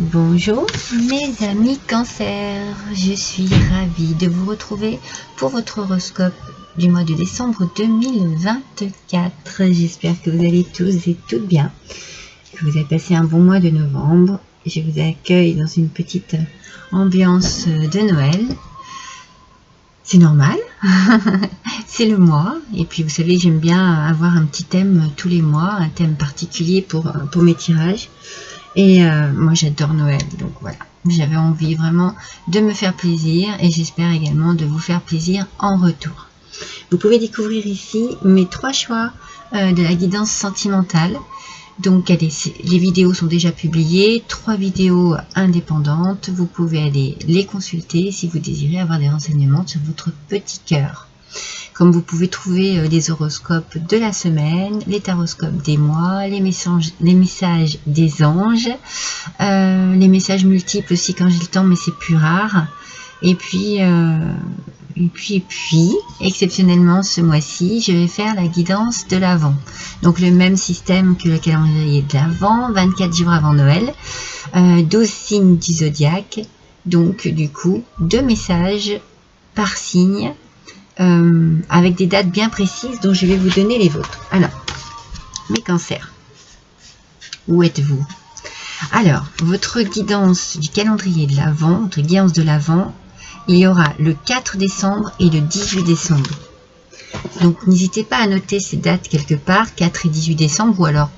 Bonjour mes amis Cancer, je suis ravie de vous retrouver pour votre horoscope du mois de décembre 2024. J'espère que vous allez tous et toutes bien, que vous avez passé un bon mois de novembre. Je vous accueille dans une petite ambiance de Noël. C'est normal, c'est le mois, et puis vous savez, j'aime bien avoir un petit thème tous les mois, un thème particulier pour mes tirages. Et moi j'adore Noël, donc voilà, j'avais envie vraiment de me faire plaisir et j'espère également de vous faire plaisir en retour. Vous pouvez découvrir ici mes 3 choix de la guidance sentimentale. Donc les vidéos sont déjà publiées, 3 vidéos indépendantes, vous pouvez aller les consulter si vous désirez avoir des renseignements sur votre petit cœur. Comme vous pouvez trouver les horoscopes de la semaine, les taroscopes des mois, les messages des anges, les messages multiples aussi quand j'ai le temps, mais c'est plus rare. Et puis, exceptionnellement ce mois-ci, je vais faire la guidance de l'Avent. Donc le même système que le calendrier de l'Avent, 24 jours avant Noël, 12 signes du zodiaque. Donc du coup, 2 messages par signe. Avec des dates bien précises dont je vais vous donner les vôtres. Alors, mes cancers, où êtes-vous? Alors, votre guidance du calendrier de l'Avent, votre guidance de l'Avent, il y aura le 4 décembre et le 18 décembre. Donc, n'hésitez pas à noter ces dates quelque part, 4 et 18 décembre, ou alors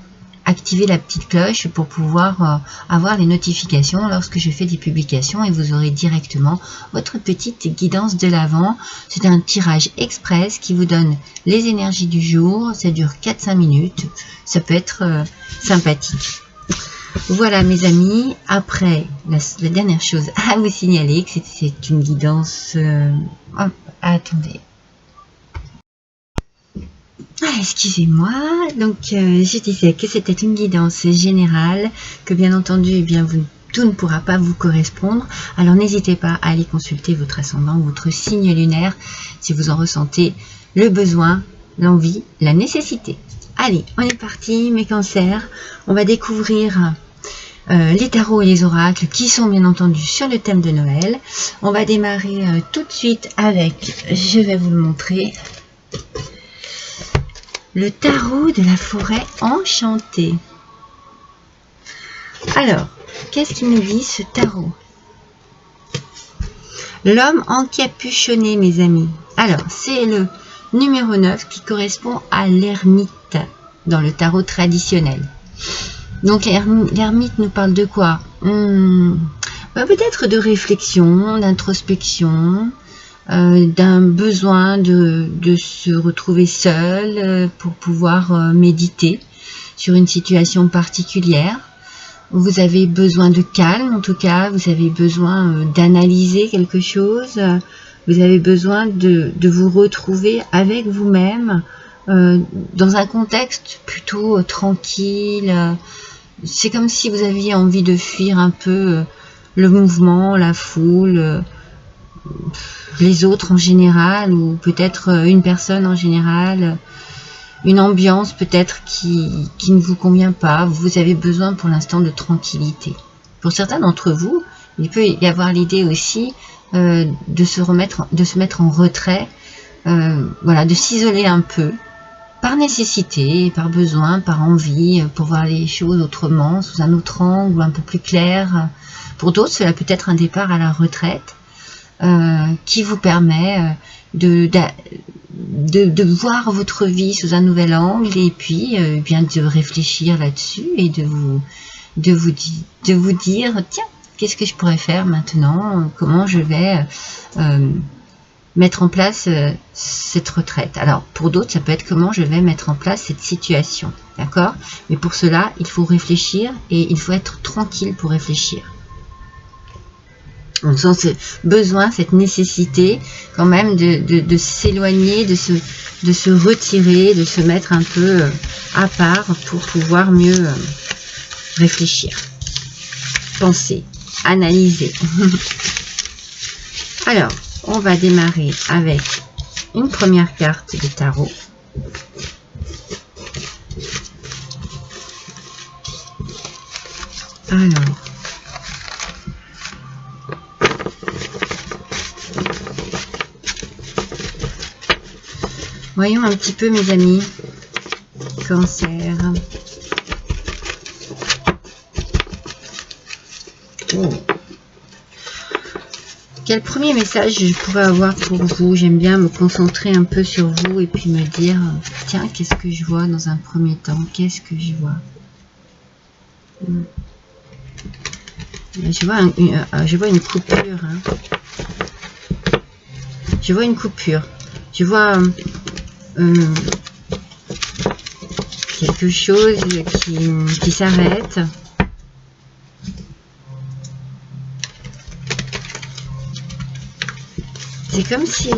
activer la petite cloche pour pouvoir avoir les notifications lorsque je fais des publications et vous aurez directement votre petite guidance de l'Avent. C'est un tirage express qui vous donne les énergies du jour, ça dure 4-5 minutes, ça peut être sympathique. Voilà mes amis, après la dernière chose à vous signaler, que c'est une guidance... attendez. Excusez-moi, donc je disais que c'était une guidance générale, que bien entendu, eh bien, tout ne pourra pas vous correspondre. Alors n'hésitez pas à aller consulter votre ascendant, votre signe lunaire, si vous en ressentez le besoin, l'envie, la nécessité. Allez, on est parti mes cancers, on va découvrir les tarots et les oracles qui sont bien entendu sur le thème de Noël. On va démarrer tout de suite avec, je vais vous le montrer, le tarot de la forêt enchantée. Alors, qu'est-ce qu'il nous dit ce tarot? L'homme encapuchonné, mes amis. Alors, c'est le numéro 9 qui correspond à l'ermite dans le tarot traditionnel. Donc, l'ermite nous parle de quoi? Peut-être de réflexion, d'introspection, d'un besoin de se retrouver seul pour pouvoir méditer sur une situation particulière. Vous avez besoin de calme en tout cas, vous avez besoin d'analyser quelque chose, vous avez besoin de vous retrouver avec vous-même dans un contexte plutôt tranquille. C'est comme si vous aviez envie de fuir un peu le mouvement, la foule, les autres en général, ou peut-être une personne en général, une ambiance peut-être qui ne vous convient pas. Vous avez besoin pour l'instant de tranquillité. Pour certains d'entre vous, il peut y avoir l'idée aussi de se mettre en retrait, voilà, de s'isoler un peu, par nécessité, par besoin, par envie, pour voir les choses autrement, sous un autre angle, un peu plus clair. Pour d'autres, cela peut être un départ à la retraite, qui vous permet de voir votre vie sous un nouvel angle et puis bien de réfléchir là-dessus et de vous dire tiens, qu'est-ce que je pourrais faire maintenant, comment je vais mettre en place cette retraite. Alors pour d'autres ça peut être comment je vais mettre en place cette situation, d'accord, mais pour cela il faut réfléchir et il faut être tranquille pour réfléchir. On sent ce besoin, cette nécessité quand même de s'éloigner, de se retirer, de se mettre un peu à part pour pouvoir mieux réfléchir, penser, analyser. Alors, on va démarrer avec une première carte de tarot. Alors, Voyons un petit peu, mes amis. Cancer. Oh. Quel premier message je pourrais avoir pour vous? J'aime bien me concentrer un peu sur vous et puis me dire, tiens, qu'est-ce que je vois dans un premier temps? Qu'est-ce que je vois? Je vois une coupure. Hein. Je vois une coupure. Je vois quelque chose qui s'arrête. C'est comme si...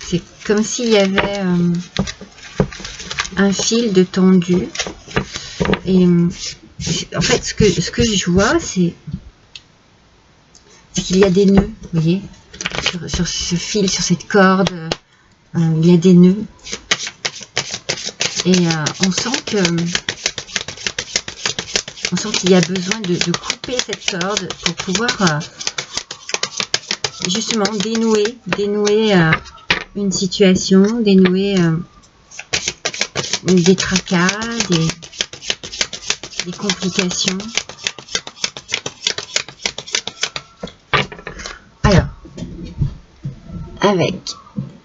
c'est comme s'il y avait un fil de tendu. Et en fait, ce que je vois, c'est qu'il y a des nœuds, vous voyez, sur ce fil, sur cette corde, il y a des nœuds. Et on sent qu'il y a besoin de couper cette corde pour pouvoir justement dénouer une situation, dénouer des tracas, des complications. Alors, avec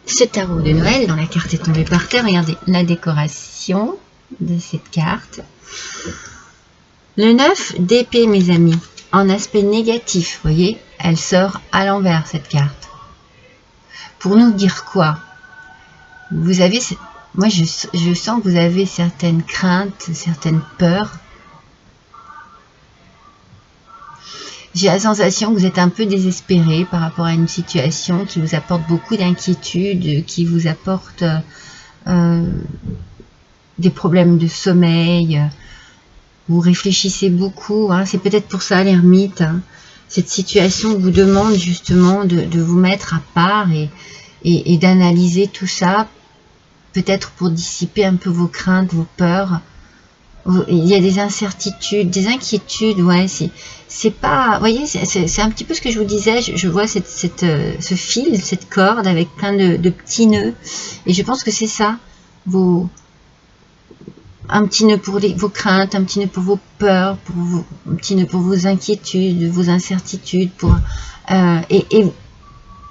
ce tarot de Noël, dont la carte est tombée par terre, regardez la décoration de cette carte. Le 9 d'épée, mes amis, en aspect négatif, vous voyez, elle sort à l'envers, cette carte. Pour nous dire quoi? Vous avez, moi je sens que vous avez certaines craintes, certaines peurs. J'ai la sensation que vous êtes un peu désespéré par rapport à une situation qui vous apporte beaucoup d'inquiétude, qui vous apporte des problèmes de sommeil. Vous réfléchissez beaucoup, hein. C'est peut-être pour ça l'ermite. Hein. Cette situation vous demande justement de vous mettre à part et d'analyser tout ça, peut-être pour dissiper un peu vos craintes, vos peurs. Il y a des incertitudes, des inquiétudes, ouais, c'est pas, vous voyez, c'est un petit peu ce que je vous disais, je vois ce fil, cette corde avec plein de petits nœuds, et je pense que c'est ça, un petit nœud pour vos craintes, un petit nœud pour vos peurs, un petit nœud pour vos inquiétudes, vos incertitudes, et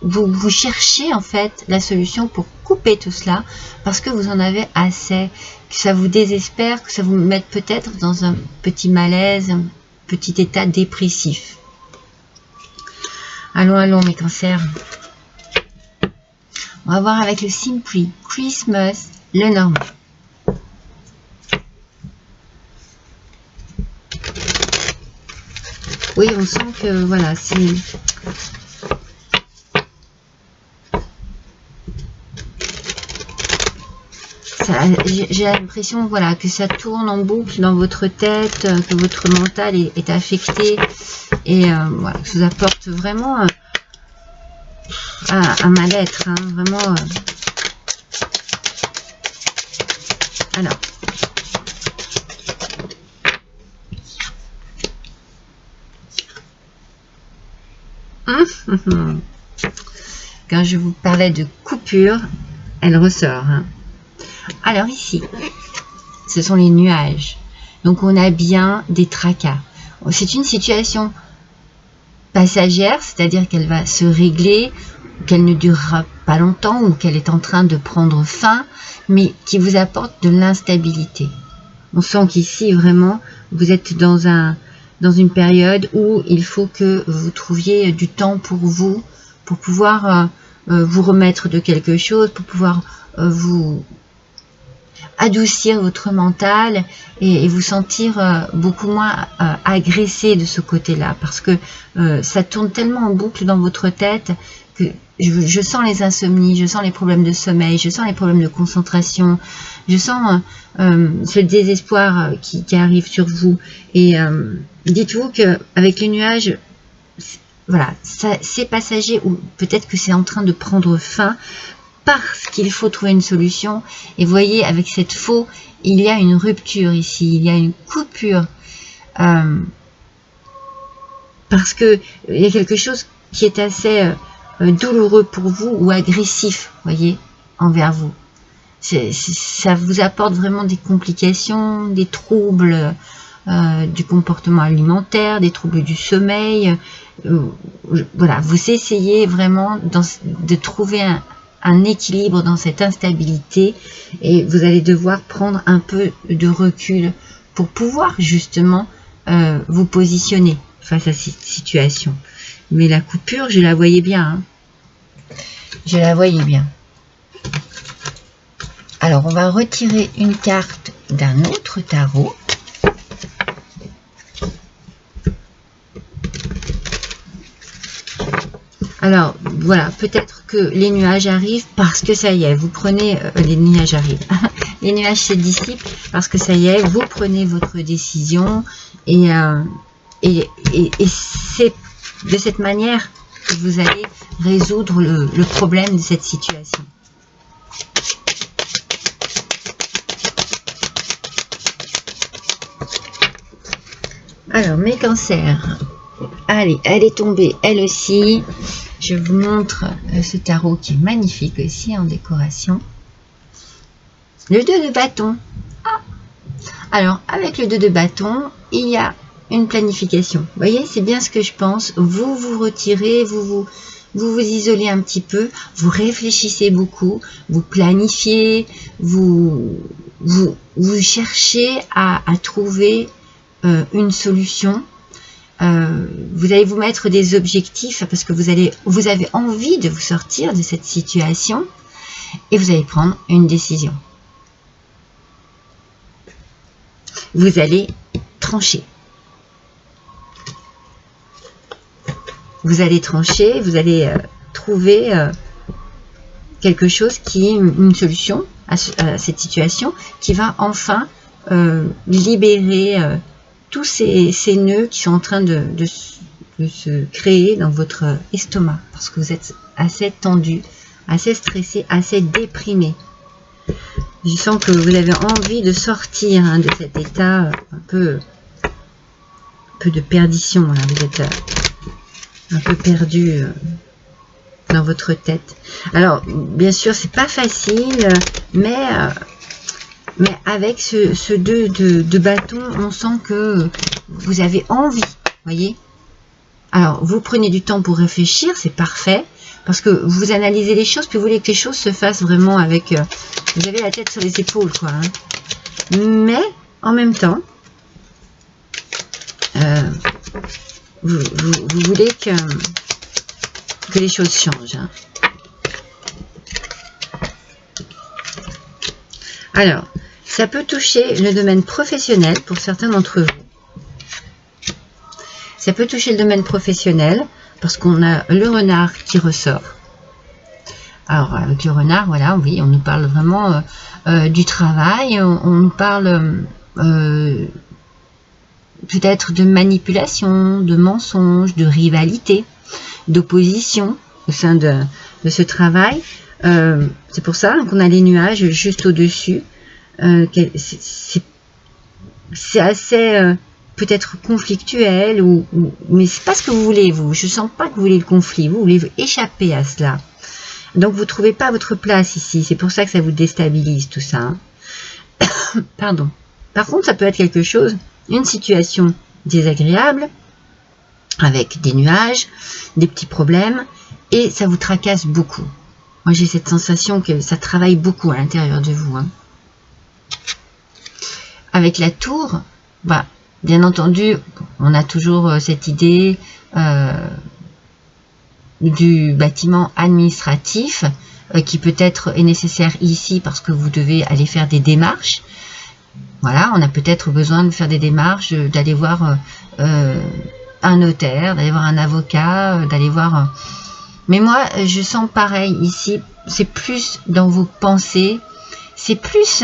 vous cherchez en fait la solution pour couper tout cela parce que vous en avez assez, que ça vous désespère, que ça vous mette peut-être dans un petit malaise, un petit état dépressif. Allons mes cancers. On va voir avec le Simply Christmas, le normal. Oui, on sent que voilà, c'est... J'ai l'impression voilà, que ça tourne en boucle dans votre tête, que votre mental est affecté et voilà, que ça vous apporte vraiment un mal-être, hein, vraiment. Alors, quand je vous parlais de coupure, elle ressort. Hein. Alors ici, ce sont les nuages. Donc on a bien des tracas. C'est une situation passagère, c'est-à-dire qu'elle va se régler, qu'elle ne durera pas longtemps ou qu'elle est en train de prendre fin, mais qui vous apporte de l'instabilité. On sent qu'ici vraiment vous êtes dans une période où il faut que vous trouviez du temps pour vous, pour pouvoir vous remettre de quelque chose, pour pouvoir vous adoucir votre mental et vous sentir beaucoup moins agressé de ce côté-là, parce que ça tourne tellement en boucle dans votre tête que je sens les insomnies, je sens les problèmes de sommeil, je sens les problèmes de concentration, je sens ce désespoir qui arrive sur vous. Et dites-vous qu'avec les nuages, voilà, c'est passager, ou peut-être que c'est en train de prendre fin, parce qu'il faut trouver une solution. Et voyez, avec cette faux, il y a une rupture ici, il y a une coupure, parce que il y a quelque chose qui est assez douloureux pour vous ou agressif, voyez, envers vous. Ça vous apporte vraiment des complications, des troubles du comportement alimentaire, des troubles du sommeil. Voilà, vous essayez vraiment de trouver un équilibre dans cette instabilité et vous allez devoir prendre un peu de recul pour pouvoir justement vous positionner face à cette situation. Mais la coupure, je la voyais bien. Hein. Je la voyais bien. Alors, on va retirer une carte d'un autre tarot. Alors, voilà, peut-être que les nuages arrivent parce que ça y est, vous prenez... les nuages arrivent. Les nuages se dissipent parce que ça y est, vous prenez votre décision et c'est de cette manière que vous allez résoudre le problème de cette situation. Alors, mes cancers, allez, elle est tombée, elle aussi. Je vous montre ce tarot qui est magnifique aussi en décoration. Le 2 de bâton. Ah. Alors, avec le 2 de bâton, il y a une planification. Vous voyez, c'est bien ce que je pense. Vous vous retirez, vous isolez un petit peu, vous réfléchissez beaucoup, vous planifiez, vous cherchez à trouver une solution. Vous allez vous mettre des objectifs parce que vous avez envie de vous sortir de cette situation et vous allez prendre une décision. Vous allez trancher. Vous allez trancher, vous allez trouver quelque chose qui est une solution à cette situation qui va enfin libérer tous ces nœuds qui sont en train de se créer dans votre estomac parce que vous êtes assez tendu, assez stressé, assez déprimé. Je sens que vous avez envie de sortir de cet état un peu de perdition. Là. Vous êtes un peu perdu dans votre tête. Alors, bien sûr, c'est pas facile, mais avec ce 2 de bâton, on sent que vous avez envie, voyez. Alors, vous prenez du temps pour réfléchir, c'est parfait, parce que vous analysez les choses, puis vous voulez que les choses se fassent vraiment avec... vous avez la tête sur les épaules, quoi. Hein. Mais, en même temps, vous voulez que les choses changent. Hein. Alors, ça peut toucher le domaine professionnel pour certains d'entre vous. Ça peut toucher le domaine professionnel parce qu'on a le renard qui ressort. Alors, avec le renard, voilà, oui, on nous parle vraiment du travail, on nous parle peut-être de manipulation, de mensonge, de rivalité, d'opposition au sein de ce travail. C'est pour ça qu'on a les nuages juste au-dessus. C'est assez peut-être conflictuel, mais c'est pas ce que vous voulez, vous. Je sens pas que vous voulez le conflit, vous voulez échapper à cela. Donc vous ne trouvez pas votre place ici, c'est pour ça que ça vous déstabilise tout ça. Hein. Pardon. Par contre, ça peut être quelque chose, une situation désagréable, avec des nuages, des petits problèmes, et ça vous tracasse beaucoup. Moi j'ai cette sensation que ça travaille beaucoup à l'intérieur de vous. Hein. Avec la tour, bah, bien entendu, on a toujours cette idée du bâtiment administratif qui peut-être est nécessaire ici parce que vous devez aller faire des démarches. Voilà, on a peut-être besoin de faire des démarches, d'aller voir un notaire, d'aller voir un avocat, d'aller voir... Mais moi, je sens pareil ici, c'est plus dans vos pensées, c'est plus...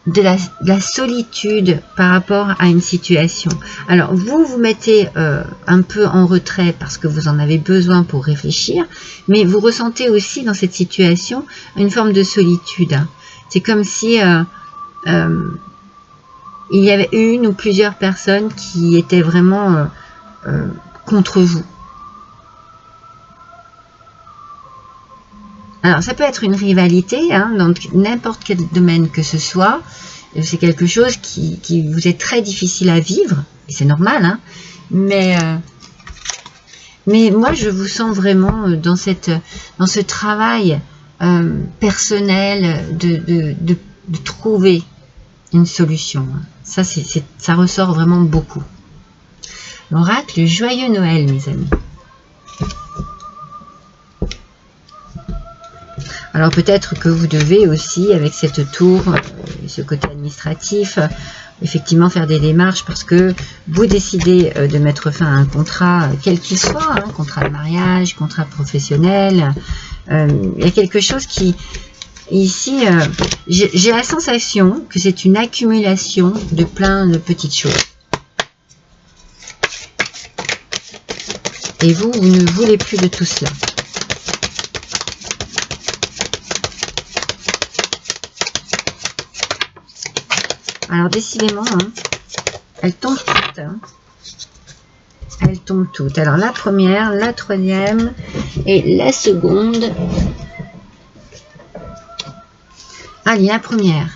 de la solitude par rapport à une situation. Alors, vous mettez un peu en retrait parce que vous en avez besoin pour réfléchir, mais vous ressentez aussi dans cette situation une forme de solitude. C'est comme si il y avait une ou plusieurs personnes qui étaient vraiment contre vous. Alors, ça peut être une rivalité, hein, dans n'importe quel domaine que ce soit. C'est quelque chose qui vous est très difficile à vivre, et c'est normal, hein, mais moi, je vous sens vraiment dans ce travail personnel de trouver une solution. Ça, ça ressort vraiment beaucoup. L'oracle, joyeux Noël, mes amis. Alors peut-être que vous devez aussi, avec cette tour, ce côté administratif, effectivement faire des démarches parce que vous décidez de mettre fin à un contrat, quel qu'il soit, hein, contrat de mariage, contrat professionnel. Il y a quelque chose qui, ici, j'ai la sensation que c'est une accumulation de plein de petites choses. Et vous ne voulez plus de tout cela. Alors décidément, hein, elles tombent toutes. Hein. Elles tombent toutes. Alors la première, la troisième et la seconde. Allez, la première.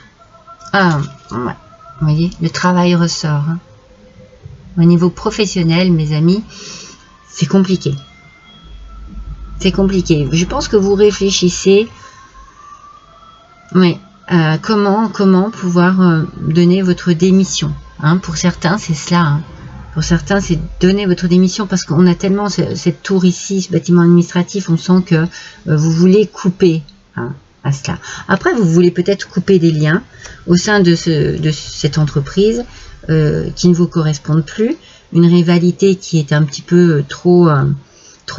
Ah, ouais. Vous voyez, le travail ressort. Hein. Au niveau professionnel, mes amis, c'est compliqué. C'est compliqué. Je pense que vous réfléchissez. Oui. Comment pouvoir donner votre démission, hein, pour certains c'est cela, hein. Pour certains c'est donner votre démission parce qu'on a tellement cette tour ici, ce bâtiment administratif, on sent que vous voulez couper, hein, à cela. Après vous voulez peut-être couper des liens au sein de cette entreprise qui ne vous correspondent plus, une rivalité qui est un petit peu trop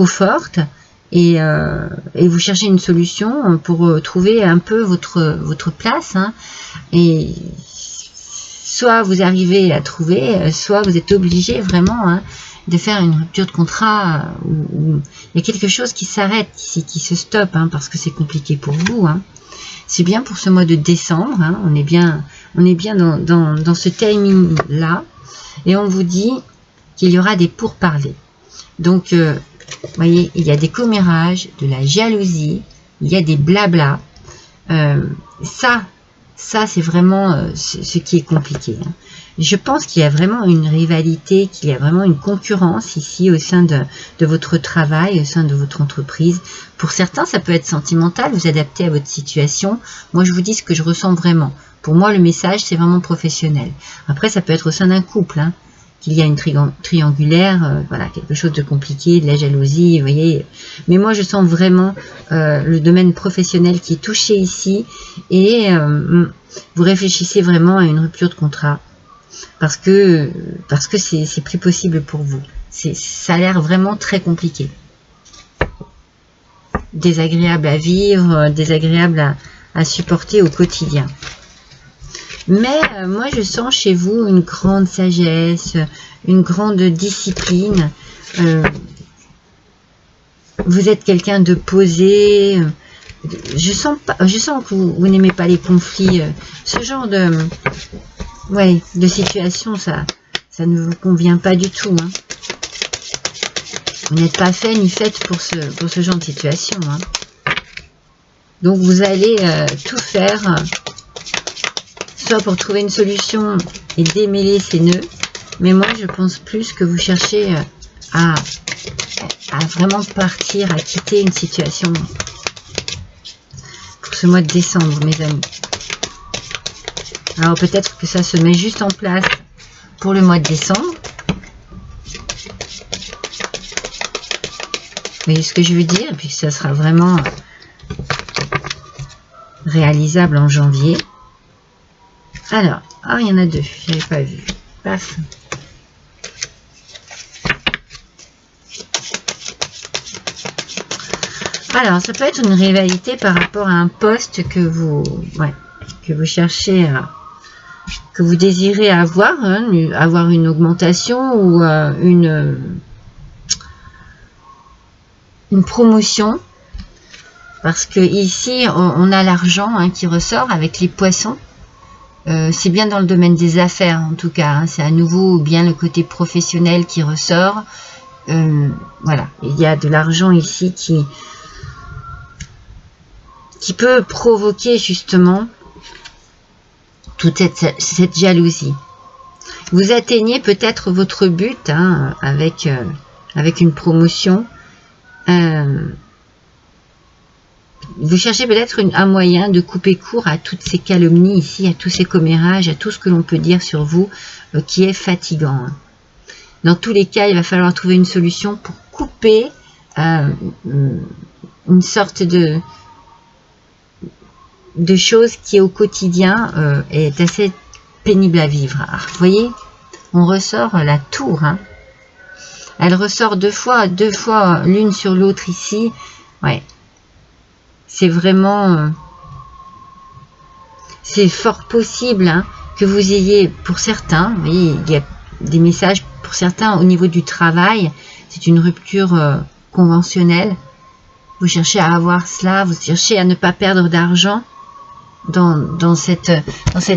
forte. Et vous cherchez une solution pour trouver un peu votre place, hein, et soit vous arrivez à trouver, soit vous êtes obligé vraiment, hein, de faire une rupture de contrat où il y a quelque chose qui s'arrête, qui se stoppe, hein, parce que c'est compliqué pour vous, hein. C'est bien pour ce mois de décembre, hein, on est bien dans ce timing là, et on vous dit qu'il y aura des pourparlers. Donc vous voyez, il y a des commérages, de la jalousie, il y a des blablas. Ça c'est vraiment ce qui est compliqué. Hein. Je pense qu'il y a vraiment une rivalité, qu'il y a vraiment une concurrence ici au sein de votre travail, au sein de votre entreprise. Pour certains, ça peut être sentimental, vous adaptez à votre situation. Moi, je vous dis ce que je ressens vraiment. Pour moi, le message, c'est vraiment professionnel. Après, ça peut être au sein d'un couple, hein, qu'il y a une triangulaire, voilà, quelque chose de compliqué, de la jalousie, vous voyez. Mais moi, je sens vraiment le domaine professionnel qui est touché ici, et vous réfléchissez vraiment à une rupture de contrat parce que c'est plus possible pour vous. Ça a l'air vraiment très compliqué, désagréable à vivre, désagréable à supporter au quotidien. Mais moi, je sens chez vous une grande sagesse, une grande discipline. Vous êtes quelqu'un de posé. Je sens que vous n'aimez pas les conflits. Ce genre de situation, ça ne vous convient pas du tout. Hein. Vous n'êtes pas fait ni faite pour ce genre de situation. Hein. Donc, vous allez tout faire... soit pour trouver une solution et démêler ces nœuds, mais moi je pense plus que vous cherchez à vraiment partir, à quitter une situation pour ce mois de décembre, mes amis. Alors peut-être que ça se met juste en place pour le mois de décembre. Vous voyez ce que je veux dire? Et puis ça sera vraiment réalisable en janvier. Alors, il y en a deux, je n'avais pas vu. Paf. Alors, ça peut être une rivalité par rapport à un poste que vous cherchez, que vous désirez avoir, hein, avoir une augmentation ou une promotion. Parce que ici, on a l'argent, hein, qui ressort avec les poissons. C'est bien dans le domaine des affaires, en tout cas. Hein, c'est à nouveau bien le côté professionnel qui ressort. Voilà, il y a de l'argent ici qui peut provoquer justement toute cette jalousie. Vous atteignez peut-être votre but hein, avec une promotion. Vous cherchez peut-être un moyen de couper court à toutes ces calomnies ici, à tous ces commérages, à tout ce que l'on peut dire sur vous qui est fatigant. Dans tous les cas, il va falloir trouver une solution pour couper une sorte de choses qui au quotidien est assez pénible à vivre. Alors, vous voyez, on ressort la tour. Hein. Elle ressort deux fois l'une sur l'autre ici. Ouais. C'est vraiment... c'est fort possible hein, que vous ayez, pour certains, vous voyez, il y a des messages pour certains au niveau du travail. C'est une rupture conventionnelle. Vous cherchez à avoir cela, vous cherchez à ne pas perdre d'argent dans cette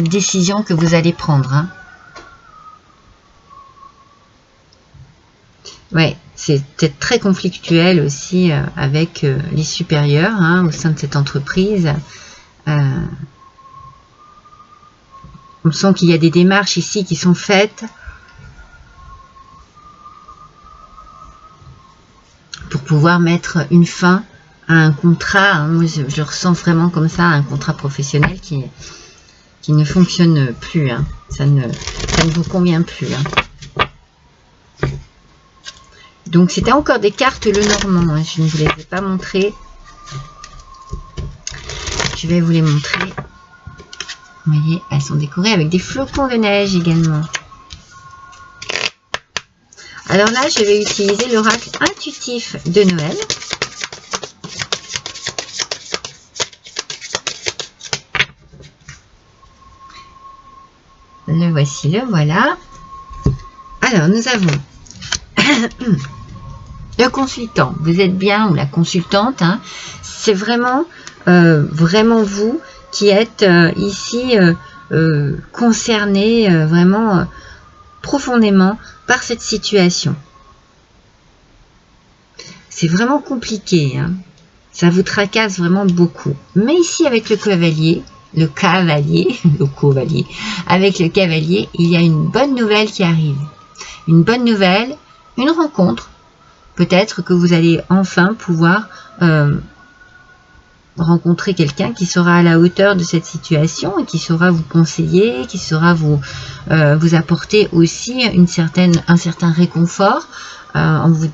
décision que vous allez prendre. Hein. Ouais, c'est peut-être très conflictuel aussi avec les supérieurs hein, au sein de cette entreprise. On sent qu'il y a des démarches ici qui sont faites pour pouvoir mettre une fin à un contrat. Hein. Moi, je ressens vraiment comme ça un contrat professionnel qui ne fonctionne plus. Hein. Ça ne vous convient plus. Hein. Donc, c'était encore des cartes Lenormand. Hein. Je ne vous les ai pas montrées. Je vais vous les montrer. Vous voyez, elles sont décorées avec des flocons de neige également. Alors là, je vais utiliser l'oracle intuitif de Noël. Le voici, le voilà. Alors, nous avons le consultant. Vous êtes bien, ou la consultante. Hein, c'est vraiment, vraiment vous qui êtes ici concerné vraiment profondément par cette situation. C'est vraiment compliqué. Hein, ça vous tracasse vraiment beaucoup. Mais ici, avec le cavalier, avec le cavalier, il y a une bonne nouvelle qui arrive. Une bonne nouvelle, une rencontre. Peut-être que vous allez enfin pouvoir rencontrer quelqu'un qui sera à la hauteur de cette situation et qui saura vous conseiller, qui saura vous apporter aussi un certain réconfort en vous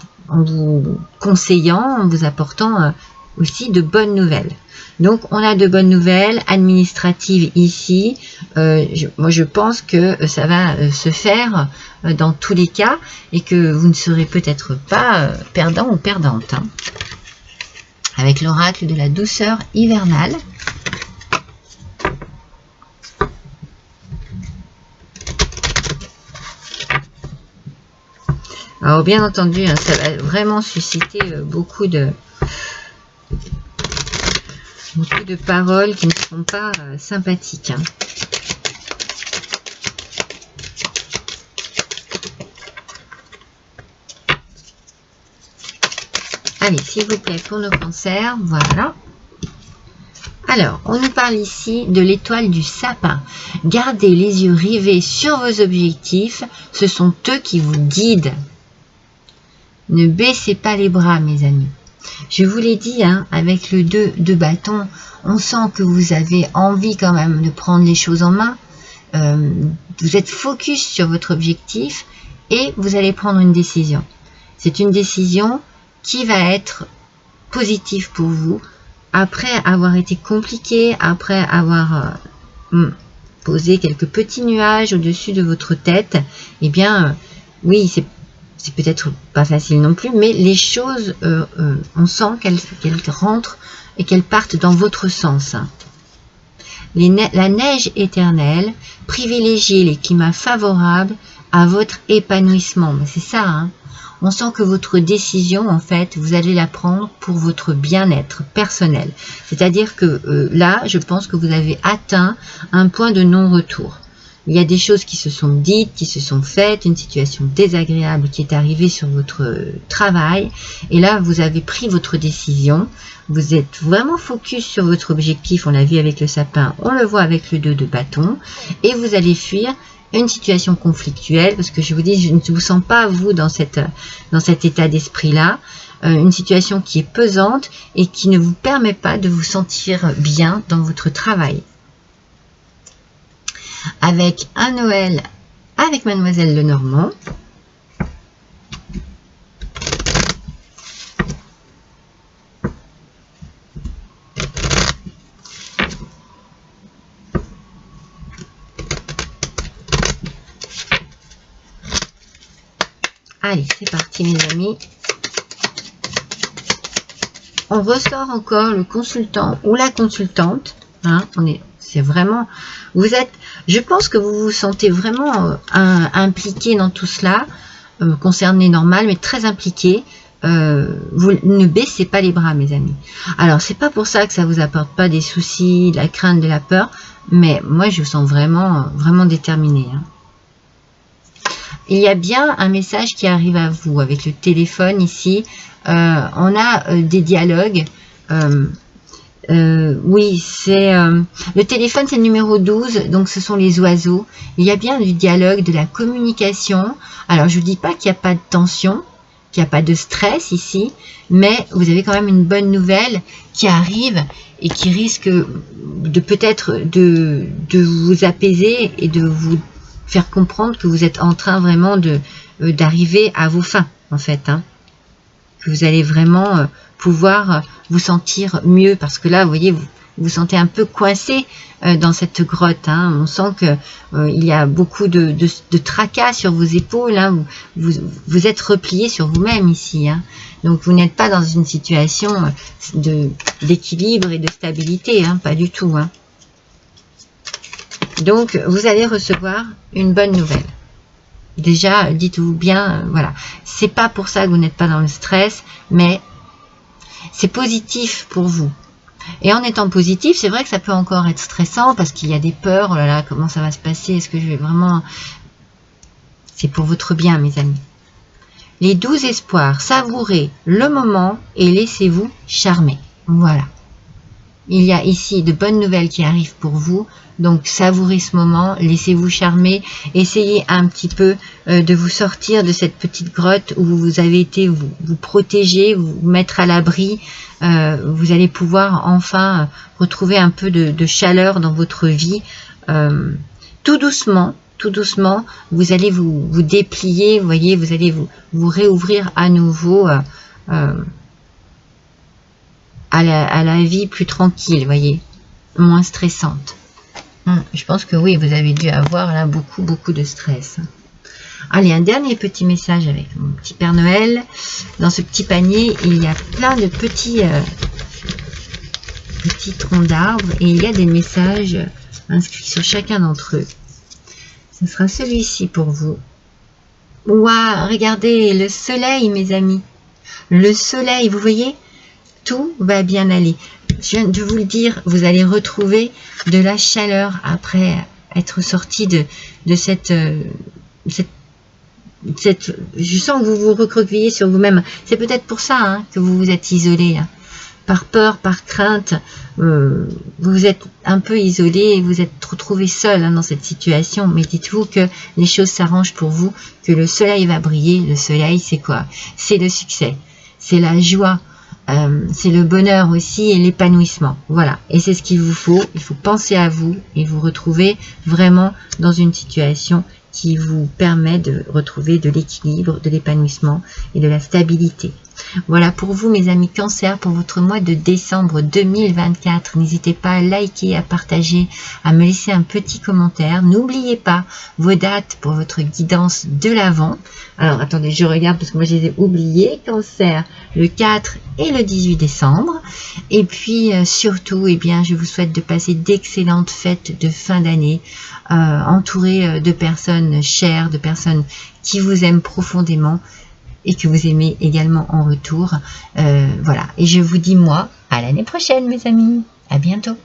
conseillant, en vous apportant aussi de bonnes nouvelles. Donc, on a de bonnes nouvelles administratives ici. Moi, je pense que ça va se faire dans tous les cas et que vous ne serez peut-être pas perdant ou perdante. Hein. Avec l'oracle de la douceur hivernale. Alors, bien entendu, hein, ça va vraiment susciter beaucoup de paroles qui ne sont pas sympathiques. Hein. Allez, s'il vous plaît, pour nos cancers, voilà. Alors, on nous parle ici de l'étoile du sapin. Gardez les yeux rivés sur vos objectifs, ce sont eux qui vous guident. Ne baissez pas les bras, mes amis. Je vous l'ai dit, hein, avec le 2 de bâton, on sent que vous avez envie quand même de prendre les choses en main. Vous êtes focus sur votre objectif et vous allez prendre une décision. C'est une décision qui va être positive pour vous après avoir été compliqué, après avoir posé quelques petits nuages au-dessus de votre tête. Eh bien, oui, c'est peut-être pas facile non plus, mais les choses, on sent qu'elles rentrent et qu'elles partent dans votre sens. La neige éternelle, privilégiez les climats favorables à votre épanouissement. C'est ça, hein. On sent que votre décision, en fait, vous allez la prendre pour votre bien-être personnel. C'est-à-dire que là, je pense que vous avez atteint un point de non-retour. il y a des choses qui se sont dites, qui se sont faites, une situation désagréable qui est arrivée sur votre travail. Et là, vous avez pris votre décision. Vous êtes vraiment focus sur votre objectif. On l'a vu avec le sapin, on le voit avec le 2 de bâton. Et vous allez fuir une situation conflictuelle, parce que je vous dis, je ne vous sens pas, vous, dans cet état d'esprit-là. Une situation qui est pesante et qui ne vous permet pas de vous sentir bien dans votre travail. Avec un Noël avec Mademoiselle Lenormand. Allez, c'est parti mes amis. On ressort encore le consultant ou la consultante. Hein, c'est vraiment, vous êtes, je pense que vous vous sentez vraiment impliqué dans tout cela, concerné normal, mais très impliqué. Vous ne baissez pas les bras, mes amis. Alors, c'est pas pour ça que ça vous apporte pas des soucis, de la crainte, de la peur, mais moi, je vous sens vraiment, vraiment déterminé. Hein. Il y a bien un message qui arrive à vous avec le téléphone ici. On a des dialogues. Oui, c'est le téléphone, c'est le numéro 12, donc ce sont les oiseaux. Il y a bien du dialogue, de la communication. Alors, je ne vous dis pas qu'il n'y a pas de tension, qu'il n'y a pas de stress ici, mais vous avez quand même une bonne nouvelle qui arrive et qui risque de peut-être de vous apaiser et de vous faire comprendre que vous êtes en train vraiment d'arriver à vos fins, en fait. Hein. Que vous allez vraiment pouvoir vous sentir mieux, parce que là, vous voyez, vous vous sentez un peu coincé dans cette grotte. Hein. On sent que il y a beaucoup de tracas sur vos épaules. Hein. Vous êtes replié sur vous-même ici. Hein. Donc, vous n'êtes pas dans une situation d'équilibre et de stabilité. Hein. Pas du tout. Hein. Donc, vous allez recevoir une bonne nouvelle. Déjà, dites-vous bien, voilà, c'est pas pour ça que vous n'êtes pas dans le stress, mais c'est positif pour vous. Et en étant positif, c'est vrai que ça peut encore être stressant parce qu'il y a des peurs. Oh là là, comment ça va se passer? Est-ce que je vais vraiment... C'est pour votre bien, mes amis. Les 12 espoirs, savourez le moment et laissez-vous charmer. Voilà. Il y a ici de bonnes nouvelles qui arrivent pour vous. Donc, savourez ce moment, laissez-vous charmer. Essayez un petit peu de vous sortir de cette petite grotte où vous avez été vous protéger, vous mettre à l'abri. Vous allez pouvoir enfin retrouver un peu de chaleur dans votre vie. Tout doucement, vous allez vous déplier. Vous voyez, vous allez vous réouvrir à nouveau à la vie plus tranquille, voyez, moins stressante. Je pense que oui, vous avez dû avoir là beaucoup de stress. Allez, un dernier petit message avec mon petit Père Noël. Dans ce petit panier, il y a plein de petits troncs d'arbres et il y a des messages inscrits sur chacun d'entre eux. Ce sera celui-ci pour vous. Waouh, regardez le soleil, mes amis. Le soleil, vous voyez, tout va bien aller. Je viens de vous le dire, vous allez retrouver de la chaleur après être sorti de cette je sens que vous vous recroquevillez sur vous-même. C'est peut-être pour ça hein, que vous vous êtes isolé. Hein. Par peur, par crainte, vous êtes un peu isolé, vous êtes retrouvé seul hein, dans cette situation. Mais dites-vous que les choses s'arrangent pour vous, que le soleil va briller. Le soleil, c'est quoi? C'est le succès, c'est la joie. C'est le bonheur aussi et l'épanouissement. Voilà. Et c'est ce qu'il vous faut. Il faut penser à vous et vous retrouver vraiment dans une situation qui vous permet de retrouver de l'équilibre, de l'épanouissement et de la stabilité. Voilà pour vous mes amis Cancer, pour votre mois de décembre 2024. N'hésitez pas à liker, à partager, à me laisser un petit commentaire. N'oubliez pas vos dates pour votre guidance de l'Avent. Alors attendez, je regarde parce que moi je les ai oubliées. Cancer, le 4 et le 18 décembre. Et puis surtout, eh bien, je vous souhaite de passer d'excellentes fêtes de fin d'année, entourées de personnes chères, de personnes qui vous aiment profondément et que vous aimez également en retour. Voilà. Et je vous dis moi, à l'année prochaine mes amis. À bientôt.